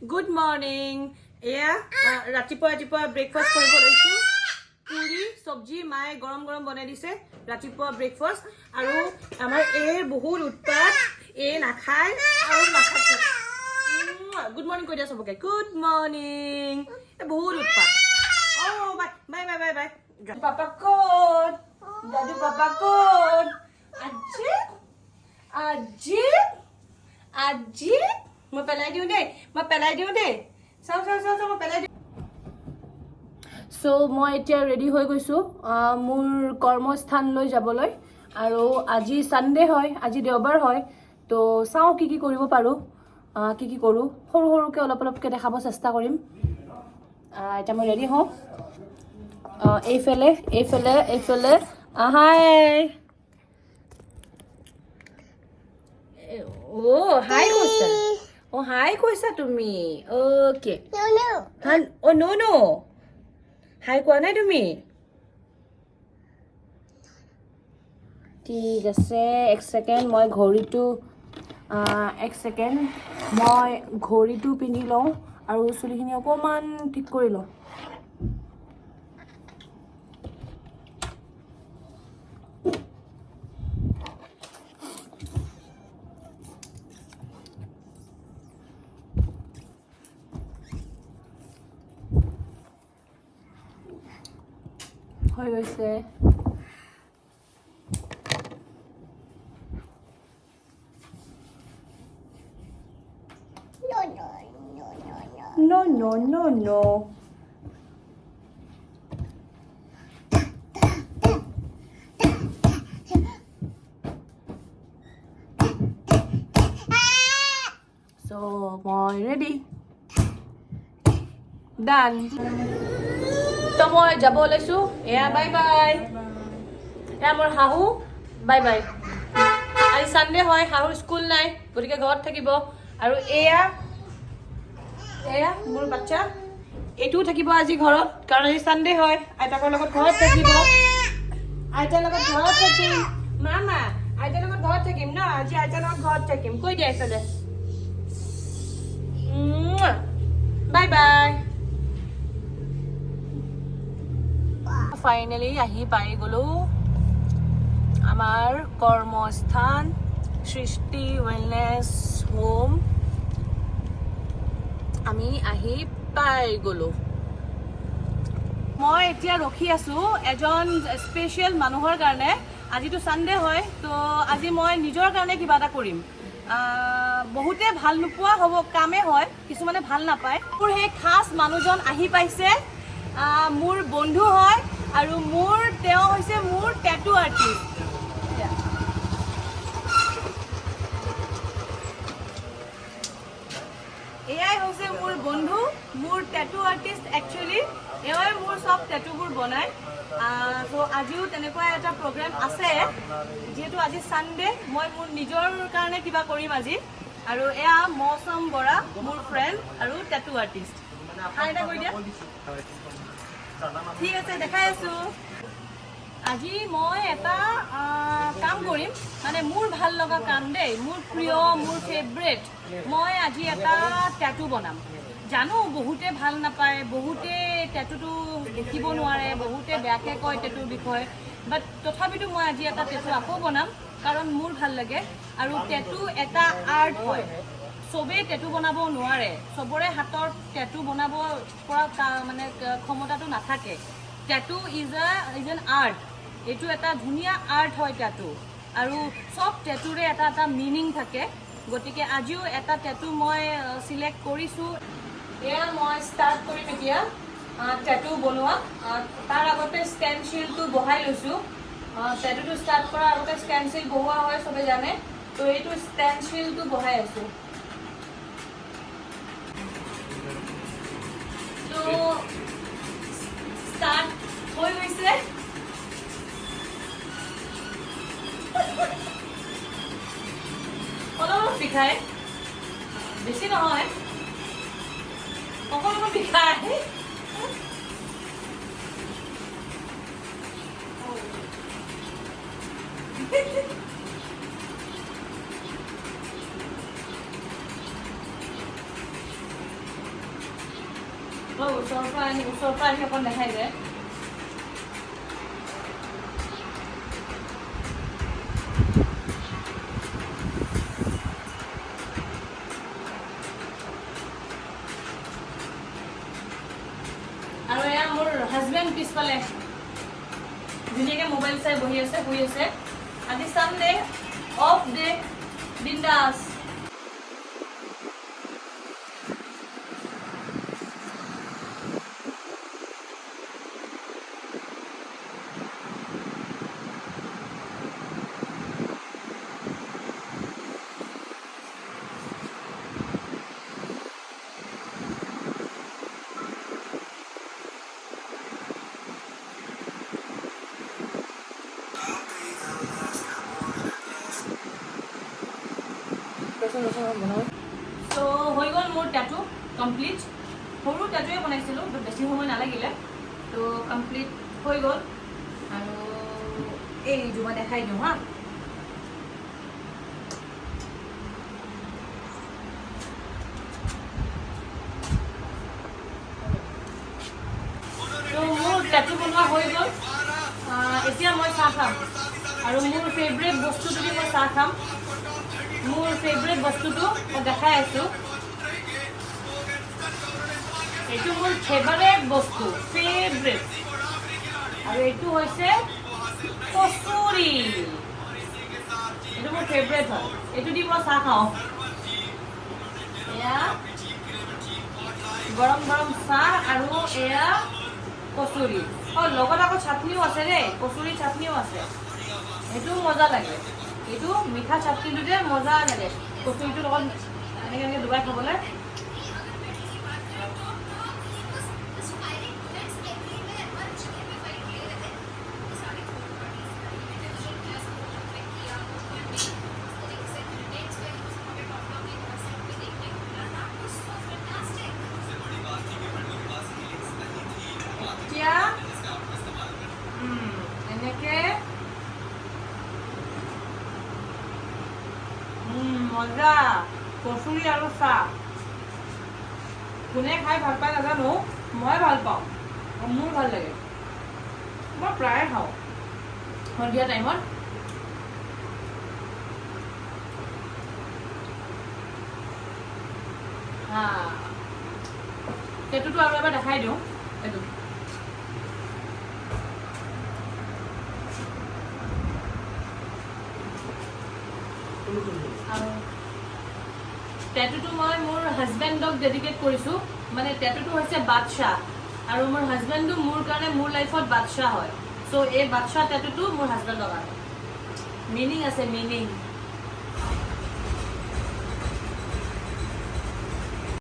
Good morning. Yeah, ratipoa breakfast koribo loisu. Puri, sabji, mai gorom banai dise. Ratipoa breakfast. Aru amar bahut utpat. Nakhai aru nakhai. Good morning koi dia saboke. Good morning. Bahut utpat. Oh, bye. Papa code. Dadu papa code. Aji. Mau pelai diu deh. Sao mau pelai diu. So মই এতিয়া ready হৈ গৈছো মোৰ কৰ্মস্থানলৈ যাবলৈ আৰু আজি Sunday হয় আজি দেওবাৰ হয় তো চাও কি কৰিব পাৰো কি কৰো সৰুকে অলপকে দেখাব চেষ্টা কৰিম এটা মই ৰেডি হওঁ এইফালে হাই হাই কৈছা তুমি ওকে নো হাই কোৱা নাই তুমি ঠিক আছে এক সেকেন্ড মই ঘড়ীটো পিন্ধি লওঁ আৰু চুলিখিনি অকমান ঠিক কৰি লওঁ হৈ গৈছে No. So, মই ready. Done. তো মই যাব ওলাইছো এয়া বাই এয়া মোৰ হাহু বাই আজি সানডে হয় হাহুৰ স্কুল নাই গতিকে ঘৰত থাকিব আৰু এয়া মোৰ বাচ্চা এইটো থাকিব আজি ঘৰত কাৰণ আজি সানডে হয় আইতাকৰ লগত ঘৰত থাকিব আইতাৰ লগত ঘৰত থাকিম মামা আইতাৰ লগত ঘৰত থাকিম না আজি আইতাৰ লগত ঘৰত থাকিম কৈ দিয়া আইতালে বাই ফাইনালি আহি পাই গলো আমাৰ কৰ্মস্থান সৃষ্টি ওয়েলনেস হোম আমি আহি পাই গলো মই এতিয়া ৰখি আছো এজন স্পেশাল মানুহৰ কাৰণে আজিটো সানডে হয় তো আজি মই নিজৰ কাৰণে কিবা এটা কৰিম বহুতে ভাল নোপোৱা হ'ব কামে হয় কিছুমানে ভাল নাপায় মোৰ হে খাস মানুহজন আহি পাইছে মোৰ বন্ধু হয় আৰু তেওঁ হৈছে মোৰ ট্যাটু আৰ্টিষ্ট এয়াই হৈছে মোৰ বন্ধু মোৰ ট্যাটু আৰ্টিষ্ট একচুয়ালি এওঁই মোৰ সব ট্যাটুবোৰ বনায় সো আজিও তেনেকুৱা এটা প্ৰগ্ৰাম আছে যেহেতু আজি সানডে মই মোৰ নিজৰ কাৰণে কিবা কৰিম আজি আৰু এয়া মৌসম বৰা মোৰ ফ্ৰেণ্ড আৰু ট্যাটু আৰ্টিষ্ট হাই এটা কৈ দিয়া ঠিক আছে দেখাই আছো আজি মই এটা কাম কৰিম মানে মোৰ ভাল লগা কাম দেই মোৰ প্ৰিয় মোৰ ফেভাৰিট মই আজি এটা ট্যাটু বনাম জানো বহুতে ভাল নাপায় বহুতে ট্যাটুটো দেখিব নোৱাৰে বহুতে বেয়াকে কয় ট্যাটুৰ বিষয়ে বাট তথাপিতো মই আজি এটা ট্যাটু আকৌ বনাম কাৰণ মোৰ ভাল লাগে আৰু ট্যাটু এটা আৰ্ট হয় সবে ট্যাটু বনাব নোৱাৰে সবৰে হাতৰ ট্যাটু বনাব পৰা মানে ক্ষমতাটো নাথাকে ট্যাটু ইজ এন আৰ্ট এটো এটা ধুনিয়া আৰ্ট হয় ট্যাটু আৰু সব ট্যাটুৰে এটা মিনিং থাকে গতিকে আজিও এটা ট্যাটু মই সিলেক্ট কৰিছো এয়া মই স্টাৰ্ট কৰিম এতিয়া ট্যাটু বনোৱা তাৰ আগতে স্টেনচিলটো বহাই লৈছো ট্যাটুটো স্টাৰ্ট কৰাৰ আগতে স্টেনচিল বহোৱা হয় সবে জানে তো এইটো স্টেনচিলটো বহাই আছো তো স্টাৰ্ট হৈ গৈছে অলপ বিখায় বেছি নহয় অকণমান বিখায় ওচৰৰ পৰা আহি অকণ দেখাই যায়। আৰু এয়া মোৰ হাজবেণ্ড পিছফালে ধুনীয়াকৈ মোবাইল চাই বহি আছে, শুই আছে। আজি চানডে, অফ ডে, বিন্দাছ। So হৈ গ'ল মোৰ টেটু কমপ্লিট। সৰু টেটুৱে বনাইছিলোঁ, বেছি সময় নালাগিলে, তো কমপ্লিট হৈ গ'ল। আৰু এইটো মই দেখাই দিওঁ হা। তো মোৰ টেটু বনোৱা হৈ গ'ল। এতিয়া মই চাহ খাম, আৰু মোৰ ফেভৰেট বস্তুটো দি মই চাহ খাম। মোৰ ফেভৰেট বস্তুটো মই দেখাই আছোঁ। এইটো মোৰ ফেভাৰেট বস্তু, ফেভৰেট। আৰু এইটো হৈছে কচুৰি। এইটো মোৰ ফেভৰেট হয়, এইটো দি মই চাহ খাওঁ। এয়া গৰম গৰম চাহ আৰু এয়া কচুৰি। লগত আকৌ চাটনিও আছে দেই, কচুৰি চাটনিও আছে। এইটোও মজা লাগে। এইটো মিঠা চাটনিটো যে মজা লাগে কচুৰিটোৰ লগত এনেকৈ ডুবাই খাবলৈ। এতিয়া এনেকৈ মজা কচুৰি আৰু চাহ। কোনে খাই ভাল পায় নাজানো, মই ভাল পাওঁ, মোৰ ভাল লাগে। মই প্ৰায়ে খাওঁ সন্ধিয়া টাইমত। টেটুটো আৰু এবাৰ দেখাই দিওঁ। এইটো টেটুটো মই মোৰ হাজবেণ্ডক ডেডিকেট কৰিছোঁ। মানে টেটুটো হৈছে বাদশ্বাহ, আৰু মোৰ হাজবেণ্ডো মোৰ কাৰণে মোৰ লাইফত বাদশ্বাহ হয়। চ' এই বাদশ্বাহ টেটুটো মোৰ হাজবেণ্ডৰ কাৰণে মিনিং আছে, মিনিং।